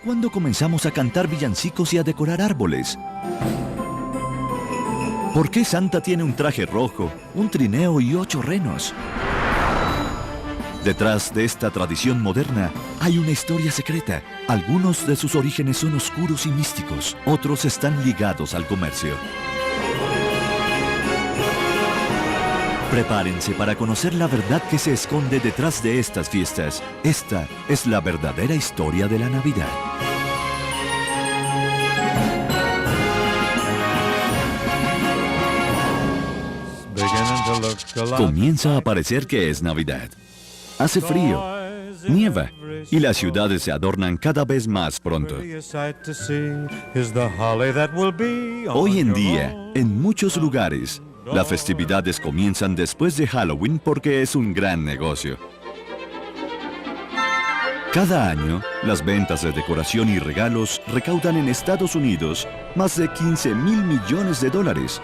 ¿cuándo comenzamos a cantar villancicos y a decorar árboles? ¿Por qué Santa tiene un traje rojo, un trineo y 8 renos? Detrás de esta tradición moderna hay una historia secreta. Algunos de sus orígenes son oscuros y místicos, otros están ligados al comercio. Prepárense para conocer la verdad que se esconde detrás de estas fiestas. Esta es la verdadera historia de la Navidad. Comienza a parecer que es Navidad. Hace frío, nieva y las ciudades se adornan cada vez más pronto. Hoy en día, en muchos lugares, las festividades comienzan después de Halloween porque es un gran negocio. Cada año, las ventas de decoración y regalos recaudan en Estados Unidos más de 15 mil millones de dólares.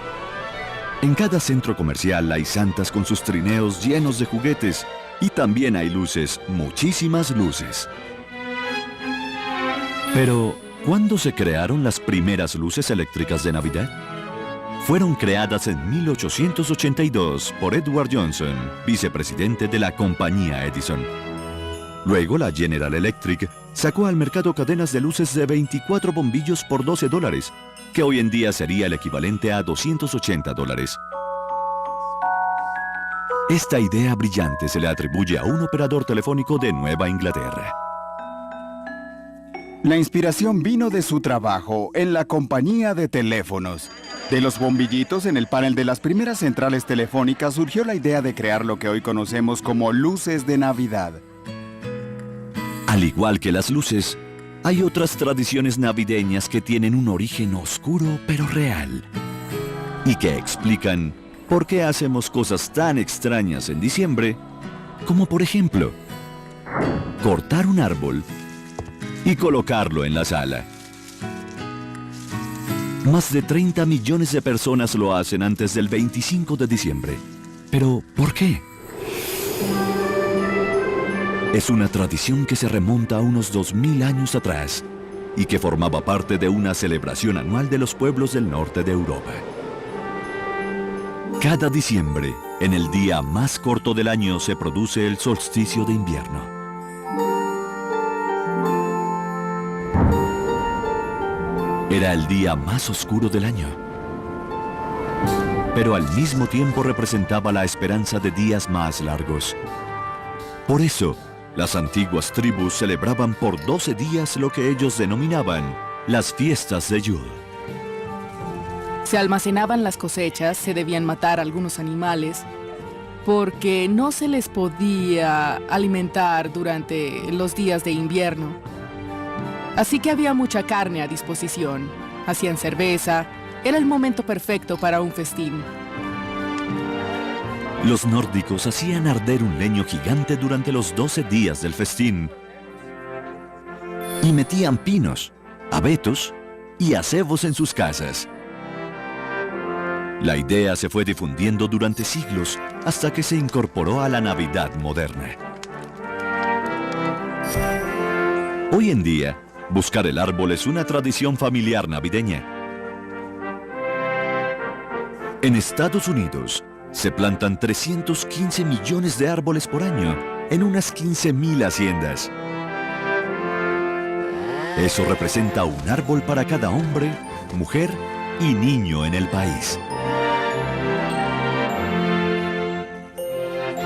En cada centro comercial hay santas con sus trineos llenos de juguetes y también hay luces, muchísimas luces. Pero, ¿cuándo se crearon las primeras luces eléctricas de Navidad? Fueron creadas en 1882 por Edward Johnson, vicepresidente de la compañía Edison. Luego la General Electric sacó al mercado cadenas de luces de 24 bombillos por $12, que hoy en día sería el equivalente a $280. Esta idea brillante se le atribuye a un operador telefónico de Nueva Inglaterra. La inspiración vino de su trabajo en la compañía de teléfonos. De los bombillitos en el panel de las primeras centrales telefónicas surgió la idea de crear lo que hoy conocemos como luces de Navidad. Al igual que las luces, hay otras tradiciones navideñas que tienen un origen oscuro pero real y que explican por qué hacemos cosas tan extrañas en diciembre, como por ejemplo, cortar un árbol y colocarlo en la sala. Más de 30 millones de personas lo hacen antes del 25 de diciembre. ¿Pero por qué? Es una tradición que se remonta a unos 2000 años atrás y que formaba parte de una celebración anual de los pueblos del norte de Europa. Cada diciembre, en el día más corto del año, se produce el solsticio de invierno. Era el día más oscuro del año, pero al mismo tiempo representaba la esperanza de días más largos. Por eso, las antiguas tribus celebraban por 12 días lo que ellos denominaban las fiestas de Yule. Se almacenaban las cosechas, se debían matar algunos animales, porque no se les podía alimentar durante los días de invierno. Así que había mucha carne a disposición. Hacían cerveza. Era el momento perfecto para un festín. Los nórdicos hacían arder un leño gigante durante los 12 días del festín. Y metían pinos, abetos y acebos en sus casas. La idea se fue difundiendo durante siglos hasta que se incorporó a la Navidad moderna. Hoy en día, buscar el árbol es una tradición familiar navideña. En Estados Unidos, se plantan 315 millones de árboles por año en unas 15.000 haciendas. Eso representa un árbol para cada hombre, mujer y niño en el país.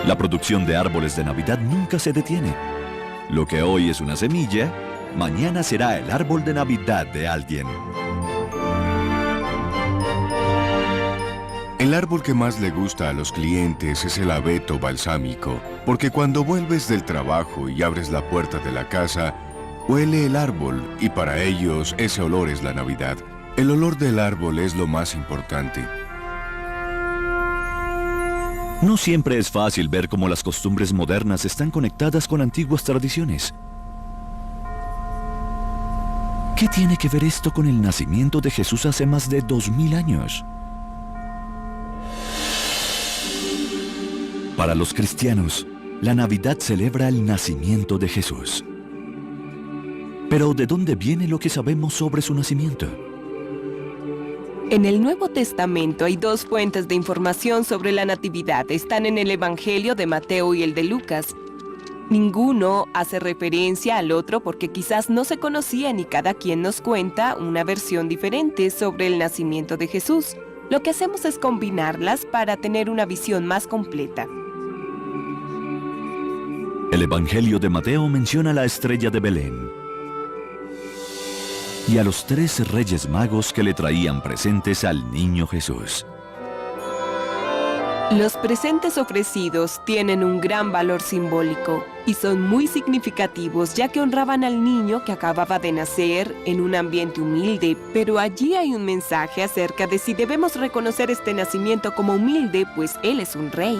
La producción de árboles de Navidad nunca se detiene. Lo que hoy es una semilla, mañana será el árbol de Navidad de alguien. El árbol que más le gusta a los clientes es el abeto balsámico, porque cuando vuelves del trabajo y abres la puerta de la casa, huele el árbol y para ellos ese olor es la Navidad. El olor del árbol es lo más importante. No siempre es fácil ver cómo las costumbres modernas están conectadas con antiguas tradiciones. ¿Qué tiene que ver esto con el nacimiento de Jesús hace más de 2000 años? Para los cristianos, la Navidad celebra el nacimiento de Jesús. Pero ¿de dónde viene lo que sabemos sobre su nacimiento? En el Nuevo Testamento hay dos fuentes de información sobre la Natividad. Están en el Evangelio de Mateo y el de Lucas. Ninguno hace referencia al otro porque quizás no se conocían y cada quien nos cuenta una versión diferente sobre el nacimiento de Jesús. Lo que hacemos es combinarlas para tener una visión más completa. El Evangelio de Mateo menciona la estrella de Belén y a los 3 reyes magos que le traían presentes al niño Jesús. Los presentes ofrecidos tienen un gran valor simbólico y son muy significativos ya que honraban al niño que acababa de nacer en un ambiente humilde, pero allí hay un mensaje acerca de si debemos reconocer este nacimiento como humilde, pues él es un rey.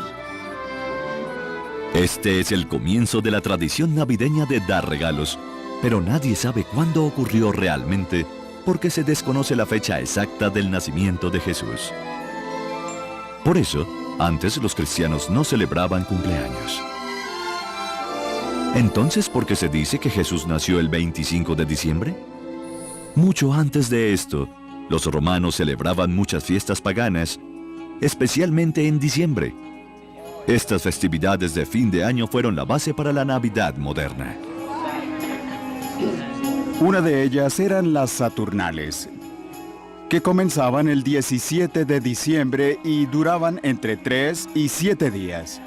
Este es el comienzo de la tradición navideña de dar regalos, pero nadie sabe cuándo ocurrió realmente porque se desconoce la fecha exacta del nacimiento de Jesús. Por eso, antes los cristianos no celebraban cumpleaños. Entonces, ¿por qué se dice que Jesús nació el 25 de diciembre? Mucho antes de esto, los romanos celebraban muchas fiestas paganas, especialmente en diciembre. Estas festividades de fin de año fueron la base para la Navidad moderna. Una de ellas eran las Saturnales, que comenzaban el 17 de diciembre y duraban entre 3 y 7 días.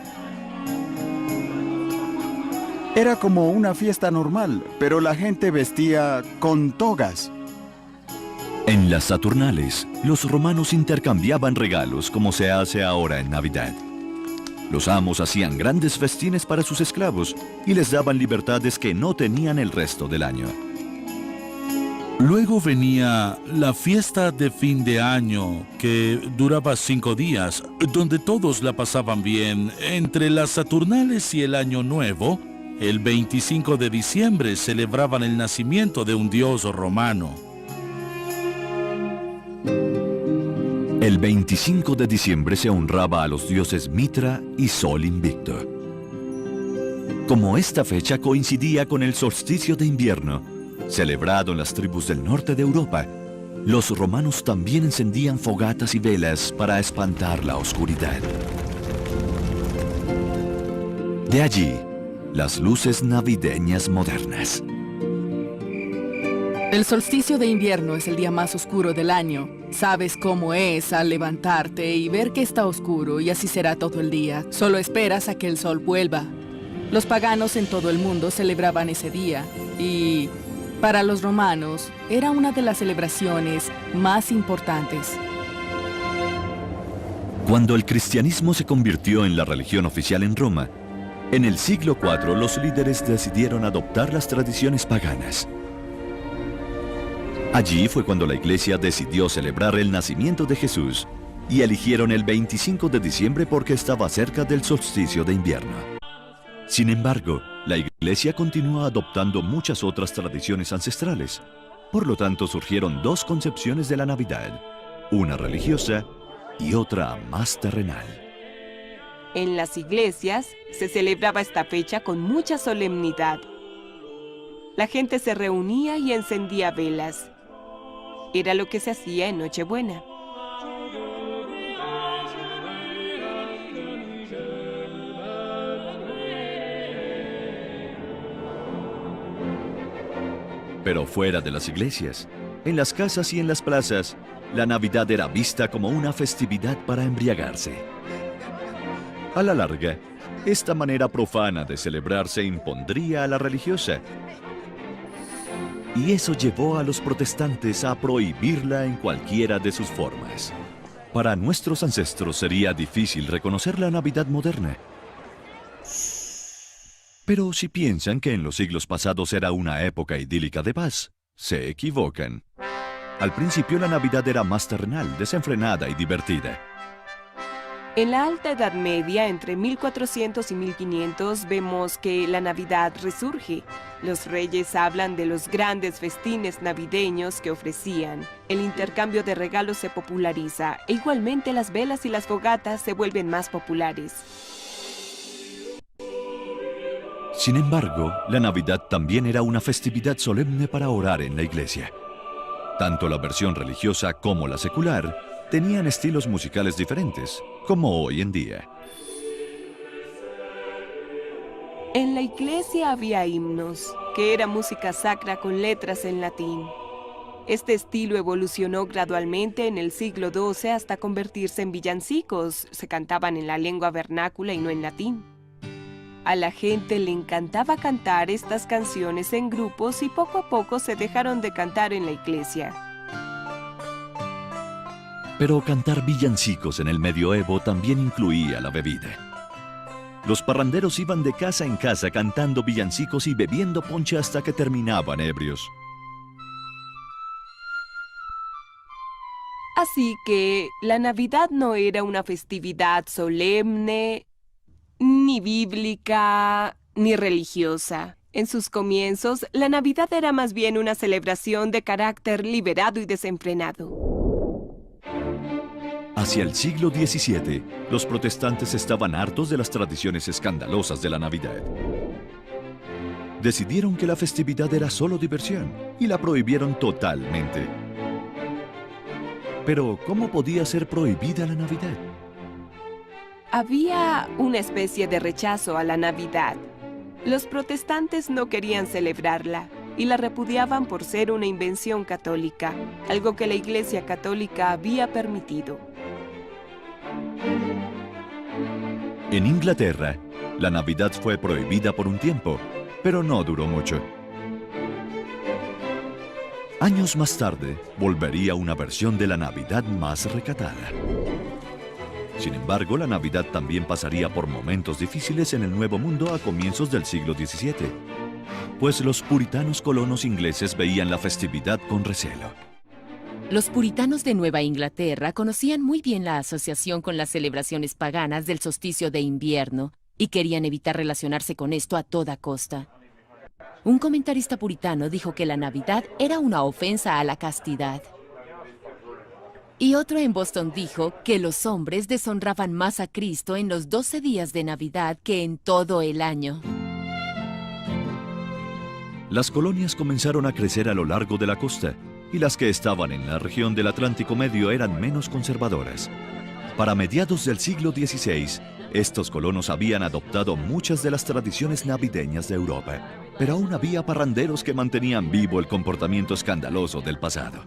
Era como una fiesta normal, pero la gente vestía con togas. En las Saturnales, los romanos intercambiaban regalos como se hace ahora en Navidad. Los amos hacían grandes festines para sus esclavos y les daban libertades que no tenían el resto del año. Luego venía la fiesta de fin de año, que duraba 5 días, donde todos la pasaban bien. Entre las Saturnales y el Año Nuevo, el 25 de diciembre celebraban el nacimiento de un dios romano. El 25 de diciembre se honraba a los dioses Mitra y Sol Invicto. Como esta fecha coincidía con el solsticio de invierno, celebrado en las tribus del norte de Europa, los romanos también encendían fogatas y velas para espantar la oscuridad. De allí, las luces navideñas modernas. El solsticio de invierno es el día más oscuro del año. Sabes cómo es al levantarte y ver que está oscuro y así será todo el día. Solo esperas a que el sol vuelva. Los paganos en todo el mundo celebraban ese día y para los romanos era una de las celebraciones más importantes. Cuando el cristianismo se convirtió en la religión oficial en Roma, en el siglo IV los líderes decidieron adoptar las tradiciones paganas. Allí fue cuando la iglesia decidió celebrar el nacimiento de Jesús y eligieron el 25 de diciembre porque estaba cerca del solsticio de invierno. Sin embargo, la iglesia continúa adoptando muchas otras tradiciones ancestrales. Por lo tanto, surgieron 2 concepciones de la Navidad, una religiosa y otra más terrenal. En las iglesias se celebraba esta fecha con mucha solemnidad. La gente se reunía y encendía velas. Era lo que se hacía en Nochebuena. Pero fuera de las iglesias, en las casas y en las plazas, la Navidad era vista como una festividad para embriagarse. A la larga, esta manera profana de celebrar se impondría a la religiosa. Y eso llevó a los protestantes a prohibirla en cualquiera de sus formas. Para nuestros ancestros sería difícil reconocer la Navidad moderna. Pero si piensan que en los siglos pasados era una época idílica de paz, se equivocan. Al principio la Navidad era más terrenal, desenfrenada y divertida. En la Alta Edad Media, entre 1400 y 1500, vemos que la Navidad resurge. Los reyes hablan de los grandes festines navideños que ofrecían. El intercambio de regalos se populariza e igualmente las velas y las fogatas se vuelven más populares. Sin embargo, la Navidad también era una festividad solemne para orar en la iglesia. Tanto la versión religiosa como la secular tenían estilos musicales diferentes, como hoy en día. En la iglesia había himnos, que era música sacra con letras en latín. Este estilo evolucionó gradualmente en el siglo XII hasta convertirse en villancicos. Se cantaban en la lengua vernácula y no en latín. A la gente le encantaba cantar estas canciones en grupos y poco a poco se dejaron de cantar en la iglesia. Pero cantar villancicos en el medioevo también incluía la bebida. Los parranderos iban de casa en casa cantando villancicos y bebiendo ponche hasta que terminaban ebrios. Así que la Navidad no era una festividad solemne, ni bíblica, ni religiosa. En sus comienzos, la Navidad era más bien una celebración de carácter liberado y desenfrenado. Hacia el siglo XVII, los protestantes estaban hartos de las tradiciones escandalosas de la Navidad. Decidieron que la festividad era solo diversión y la prohibieron totalmente. Pero, ¿cómo podía ser prohibida la Navidad? Había una especie de rechazo a la Navidad. Los protestantes no querían celebrarla y la repudiaban por ser una invención católica, algo que la Iglesia Católica había permitido. En Inglaterra, la Navidad fue prohibida por un tiempo, pero no duró mucho. Años más tarde, volvería una versión de la Navidad más recatada. Sin embargo, la Navidad también pasaría por momentos difíciles en el Nuevo Mundo a comienzos del siglo XVII, pues los puritanos colonos ingleses veían la festividad con recelo. Los puritanos de Nueva Inglaterra conocían muy bien la asociación con las celebraciones paganas del solsticio de invierno y querían evitar relacionarse con esto a toda costa. Un comentarista puritano dijo que la Navidad era una ofensa a la castidad. Y otro en Boston dijo que los hombres deshonraban más a Cristo en los 12 días de Navidad que en todo el año. Las colonias comenzaron a crecer a lo largo de la costa, y las que estaban en la región del Atlántico Medio eran menos conservadoras. Para mediados del siglo XVI, estos colonos habían adoptado muchas de las tradiciones navideñas de Europa, pero aún había parranderos que mantenían vivo el comportamiento escandaloso del pasado.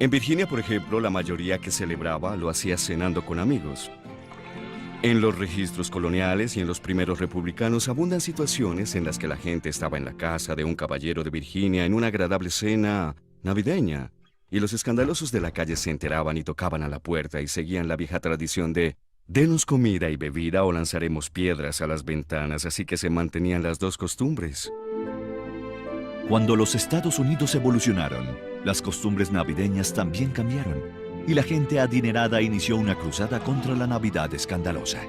En Virginia, por ejemplo, la mayoría que celebraba lo hacía cenando con amigos. En los registros coloniales y en los primeros republicanos abundan situaciones en las que la gente estaba en la casa de un caballero de Virginia en una agradable cena navideña, y los escandalosos de la calle se enteraban y tocaban a la puerta y seguían la vieja tradición de «denos comida y bebida o lanzaremos piedras a las ventanas», así que se mantenían las dos costumbres. Cuando los Estados Unidos evolucionaron, las costumbres navideñas también cambiaron, y la gente adinerada inició una cruzada contra la Navidad escandalosa.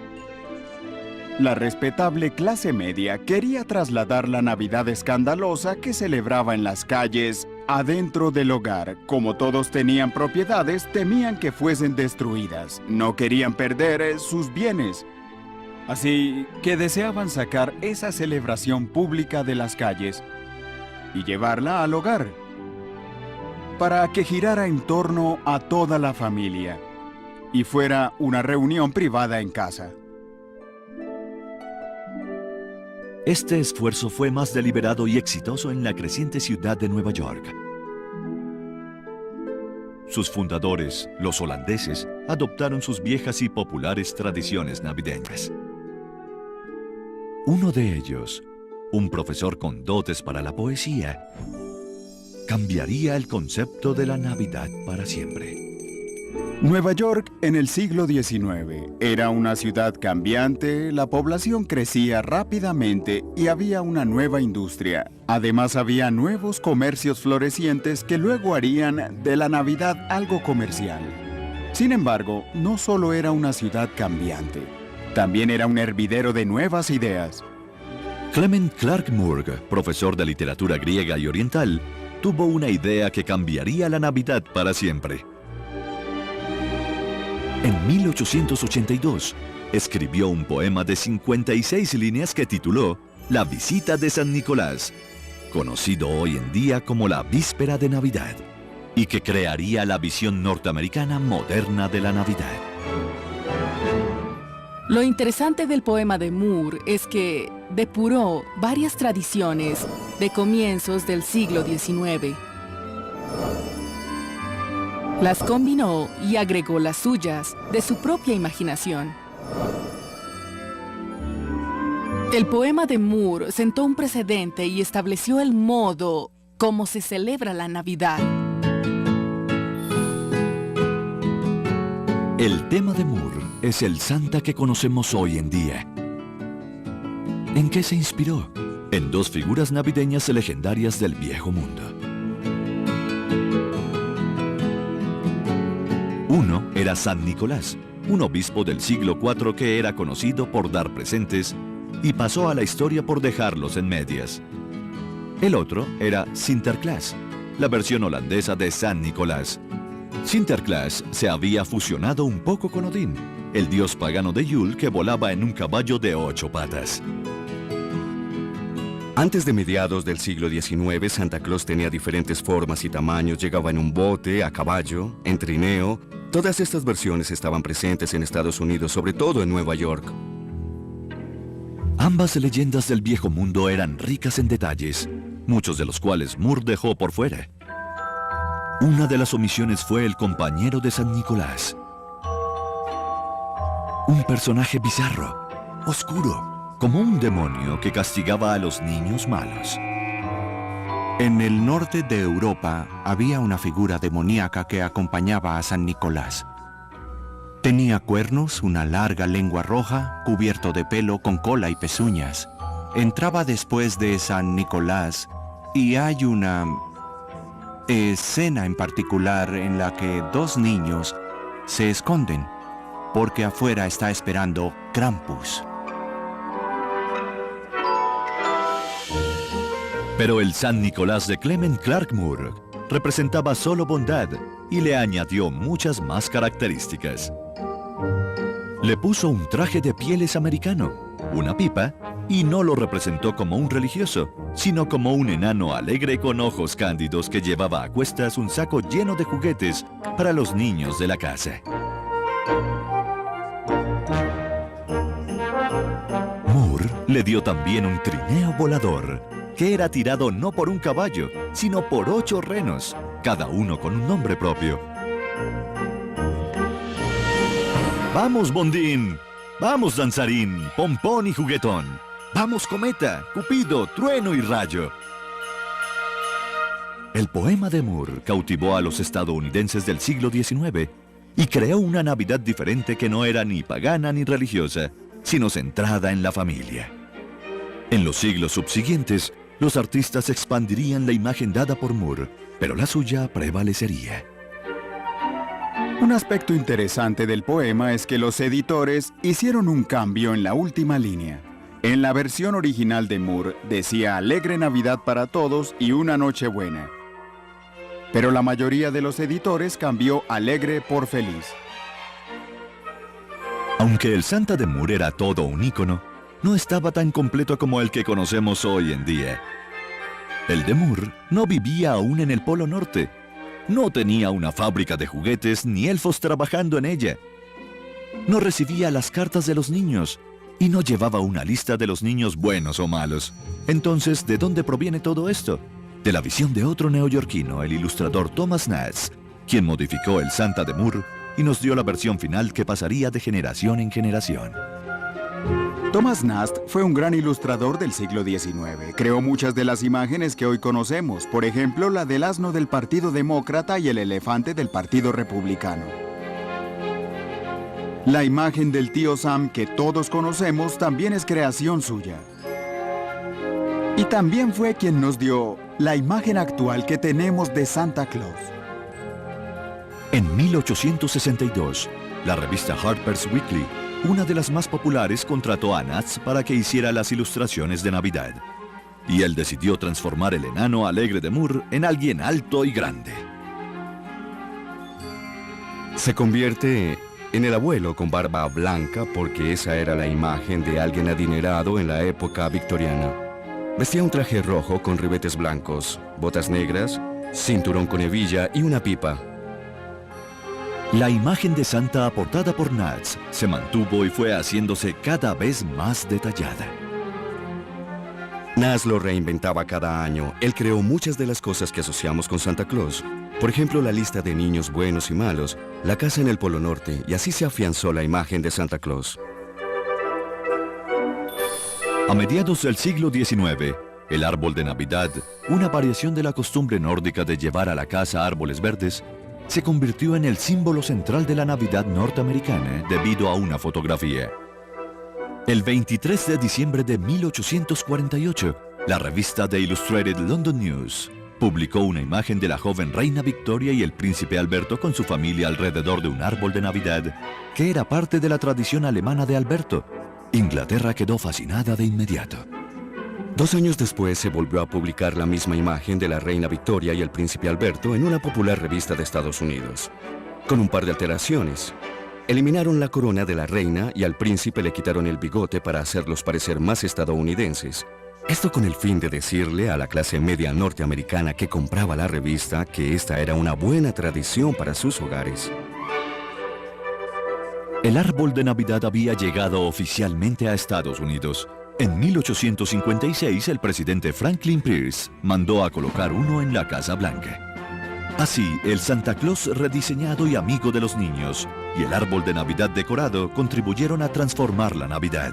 La respetable clase media quería trasladar la Navidad escandalosa que celebraba en las calles adentro del hogar. Como todos tenían propiedades, temían que fuesen destruidas. No querían perder sus bienes. Así que deseaban sacar esa celebración pública de las calles y llevarla al hogar, para que girara en torno a toda la familia y fuera una reunión privada en casa. Este esfuerzo fue más deliberado y exitoso en la creciente ciudad de Nueva York. Sus fundadores, los holandeses, adoptaron sus viejas y populares tradiciones navideñas. Uno de ellos, un profesor con dotes para la poesía, cambiaría el concepto de la Navidad para siempre. Nueva York en el siglo XIX era una ciudad cambiante, la población crecía rápidamente y había una nueva industria. Además había nuevos comercios florecientes que luego harían de la Navidad algo comercial. Sin embargo, no solo era una ciudad cambiante, también era un hervidero de nuevas ideas. Clement Clark Moore, profesor de literatura griega y oriental, tuvo una idea que cambiaría la Navidad para siempre. En 1882, escribió un poema de 56 líneas que tituló La visita de San Nicolás, conocido hoy en día como la víspera de Navidad, y que crearía la visión norteamericana moderna de la Navidad. Lo interesante del poema de Moore es que depuró varias tradiciones de comienzos del siglo XIX. Las combinó y agregó las suyas de su propia imaginación. El poema de Moore sentó un precedente y estableció el modo como se celebra la Navidad. El tema de Moore es el Santa que conocemos hoy en día. ¿En qué se inspiró? En dos figuras navideñas legendarias del viejo mundo. Uno era San Nicolás, un obispo del siglo IV que era conocido por dar presentes y pasó a la historia por dejarlos en medias. El otro era Sinterklaas, la versión holandesa de San Nicolás. Sinterklaas se había fusionado un poco con Odín, el dios pagano de Yule que volaba en un caballo de 8 patas. Antes de mediados del siglo XIX, Santa Claus tenía diferentes formas y tamaños. Llegaba en un bote, a caballo, en trineo. Todas estas versiones estaban presentes en Estados Unidos, sobre todo en Nueva York. Ambas leyendas del viejo mundo eran ricas en detalles, muchos de los cuales Moore dejó por fuera. Una de las omisiones fue el compañero de San Nicolás. Un personaje bizarro, oscuro, como un demonio que castigaba a los niños malos. En el norte de Europa había una figura demoníaca que acompañaba a San Nicolás. Tenía cuernos, una larga lengua roja, cubierto de pelo con cola y pezuñas. Entraba después de San Nicolás y hay una escena en particular en la que dos niños se esconden porque afuera está esperando Krampus. Pero el San Nicolás de Clement Clark Moore representaba solo bondad y le añadió muchas más características. Le puso un traje de pieles americano, una pipa, y no lo representó como un religioso, sino como un enano alegre con ojos cándidos que llevaba a cuestas un saco lleno de juguetes para los niños de la casa. Moore le dio también un trineo volador, que era tirado no por un caballo, sino por 8 renos, cada uno con un nombre propio. ¡Vamos, Bondín! ¡Vamos, Danzarín, Pompón y Juguetón! ¡Vamos, Cometa, Cupido, Trueno y Rayo! El poema de Moore cautivó a los estadounidenses del siglo XIX y creó una Navidad diferente que no era ni pagana ni religiosa, sino centrada en la familia. En los siglos subsiguientes, los artistas expandirían la imagen dada por Moore, pero la suya prevalecería. Un aspecto interesante del poema es que los editores hicieron un cambio en la última línea. En la versión original de Moore decía Alegre Navidad para todos y una noche buena. Pero la mayoría de los editores cambió Alegre por Feliz. Aunque el Santa de Moore era todo un ícono, no estaba tan completo como el que conocemos hoy en día. El de Moore no vivía aún en el Polo Norte. No tenía una fábrica de juguetes ni elfos trabajando en ella. No recibía las cartas de los niños y no llevaba una lista de los niños buenos o malos. Entonces, ¿de dónde proviene todo esto? De la visión de otro neoyorquino, el ilustrador Thomas Nast, quien modificó el Santa de Moore y nos dio la versión final que pasaría de generación en generación. Thomas Nast fue un gran ilustrador del siglo XIX. Creó muchas de las imágenes que hoy conocemos, por ejemplo, la del asno del Partido Demócrata y el elefante del Partido Republicano. La imagen del tío Sam que todos conocemos también es creación suya. Y también fue quien nos dio la imagen actual que tenemos de Santa Claus. En 1862, la revista Harper's Weekly, una de las más populares, contrató a Nast para que hiciera las ilustraciones de Navidad. Y él decidió transformar el enano alegre de Moore en alguien alto y grande. Se convierte En el abuelo con barba blanca, porque esa era la imagen de alguien adinerado en la época victoriana. Vestía un traje rojo con ribetes blancos, botas negras, cinturón con hebilla y una pipa. La imagen de Santa aportada por Nats se mantuvo y fue haciéndose cada vez más detallada. Nats lo reinventaba cada año. Él creó muchas de las cosas que asociamos con Santa Claus. Por ejemplo, la lista de niños buenos y malos, la casa en el Polo Norte, y así se afianzó la imagen de Santa Claus. A mediados del siglo XIX, el árbol de Navidad, una variación de la costumbre nórdica de llevar a la casa árboles verdes, se convirtió en el símbolo central de la Navidad norteamericana debido a una fotografía. El 23 de diciembre de 1848, la revista The Illustrated London News publicó una imagen de la joven reina Victoria y el príncipe Alberto con su familia alrededor de un árbol de Navidad, que era parte de la tradición alemana de Alberto. Inglaterra quedó fascinada de inmediato. 2 años después se volvió a publicar la misma imagen de la reina Victoria y el príncipe Alberto en una popular revista de Estados Unidos, con un par de alteraciones. Eliminaron la corona de la reina y al príncipe le quitaron el bigote para hacerlos parecer más estadounidenses. Esto con el fin de decirle a la clase media norteamericana que compraba la revista que esta era una buena tradición para sus hogares. El árbol de Navidad había llegado oficialmente a Estados Unidos. En 1856, el presidente Franklin Pierce mandó a colocar uno en la Casa Blanca. Así, el Santa Claus rediseñado y amigo de los niños y el árbol de Navidad decorado contribuyeron a transformar la Navidad.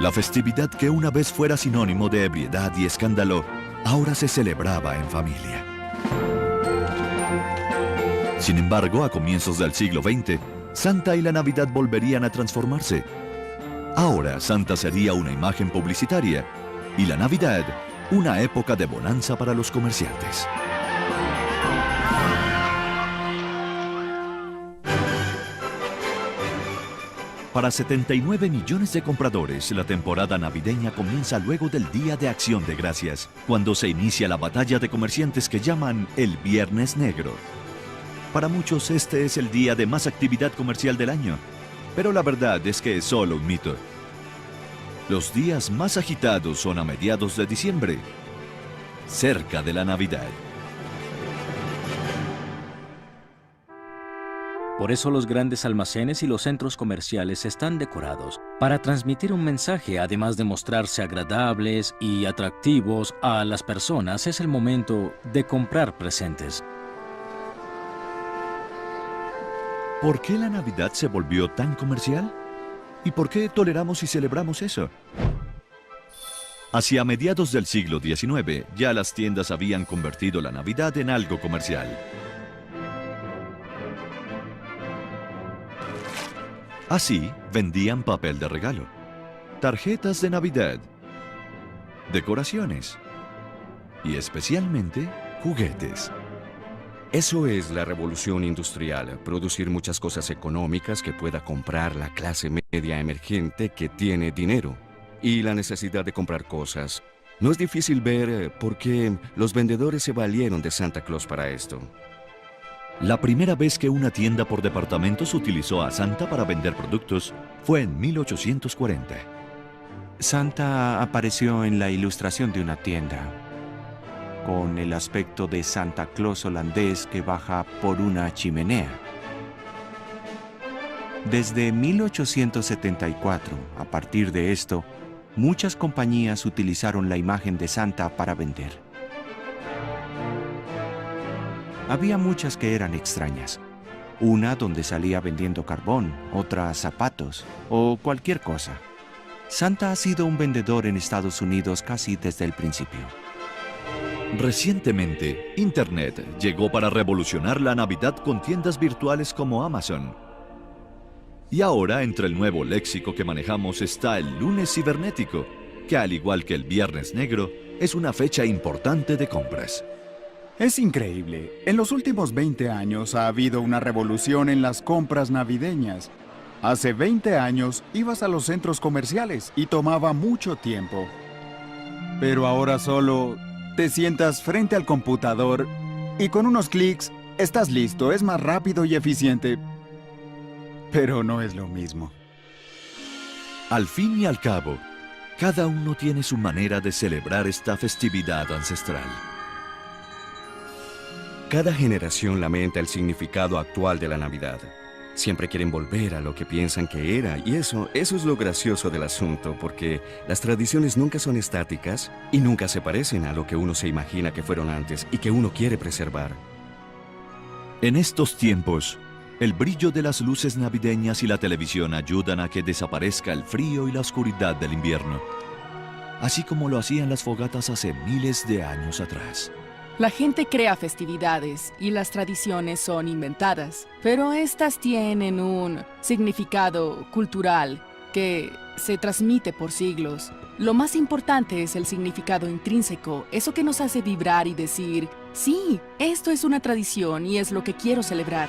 La festividad que una vez fuera sinónimo de ebriedad y escándalo, ahora se celebraba en familia. Sin embargo, a comienzos del siglo XX, Santa y la Navidad volverían a transformarse. Ahora Santa sería una imagen publicitaria y la Navidad una época de bonanza para los comerciantes. Para 79 millones de compradores, la temporada navideña comienza luego del Día de Acción de Gracias, cuando se inicia la batalla de comerciantes que llaman el Viernes Negro. Para muchos este es el día de más actividad comercial del año, pero la verdad es que es solo un mito. Los días más agitados son a mediados de diciembre, cerca de la Navidad. Por eso los grandes almacenes y los centros comerciales están decorados, para transmitir un mensaje, además de mostrarse agradables y atractivos a las personas. Es el momento de comprar presentes. ¿Por qué la Navidad se volvió tan comercial? ¿Y por qué toleramos y celebramos eso? Hacia mediados del siglo XIX, ya las tiendas habían convertido la Navidad en algo comercial. Así, vendían papel de regalo, tarjetas de Navidad, decoraciones y especialmente juguetes. Eso es la revolución industrial, producir muchas cosas económicas que pueda comprar la clase media emergente que tiene dinero. Y la necesidad de comprar cosas. No es difícil ver por qué los vendedores se valieron de Santa Claus para esto. La primera vez que una tienda por departamentos utilizó a Santa para vender productos fue en 1840. Santa apareció en la ilustración de una tienda, con el aspecto de Santa Claus holandés que baja por una chimenea. Desde 1874, a partir de esto, muchas compañías utilizaron la imagen de Santa para vender. Había muchas que eran extrañas. Una donde salía vendiendo carbón, otra zapatos o cualquier cosa. Santa ha sido un vendedor en Estados Unidos casi desde el principio. Recientemente, Internet llegó para revolucionar la Navidad con tiendas virtuales como Amazon. Y ahora, entre el nuevo léxico que manejamos está el lunes cibernético, que al igual que el Viernes Negro, es una fecha importante de compras. Es increíble. En los últimos 20 años ha habido una revolución en las compras navideñas. Hace 20 años ibas a los centros comerciales y tomaba mucho tiempo. Pero ahora solo te sientas frente al computador y con unos clics estás listo. Es más rápido y eficiente. pero no es lo mismo. Al fin y al cabo, cada uno tiene su manera de celebrar esta festividad ancestral. Cada generación lamenta el significado actual de la Navidad. Siempre quieren volver a lo que piensan que era, y eso es lo gracioso del asunto, porque las tradiciones nunca son estáticas y nunca se parecen a lo que uno se imagina que fueron antes y que uno quiere preservar. En estos tiempos, el brillo de las luces navideñas y la televisión ayudan a que desaparezca el frío y la oscuridad del invierno, así como lo hacían las fogatas hace miles de años atrás. La gente crea festividades y las tradiciones son inventadas, pero estas tienen un significado cultural que se transmite por siglos. Lo más importante es el significado intrínseco, eso que nos hace vibrar y decir, sí, esto es una tradición y es lo que quiero celebrar.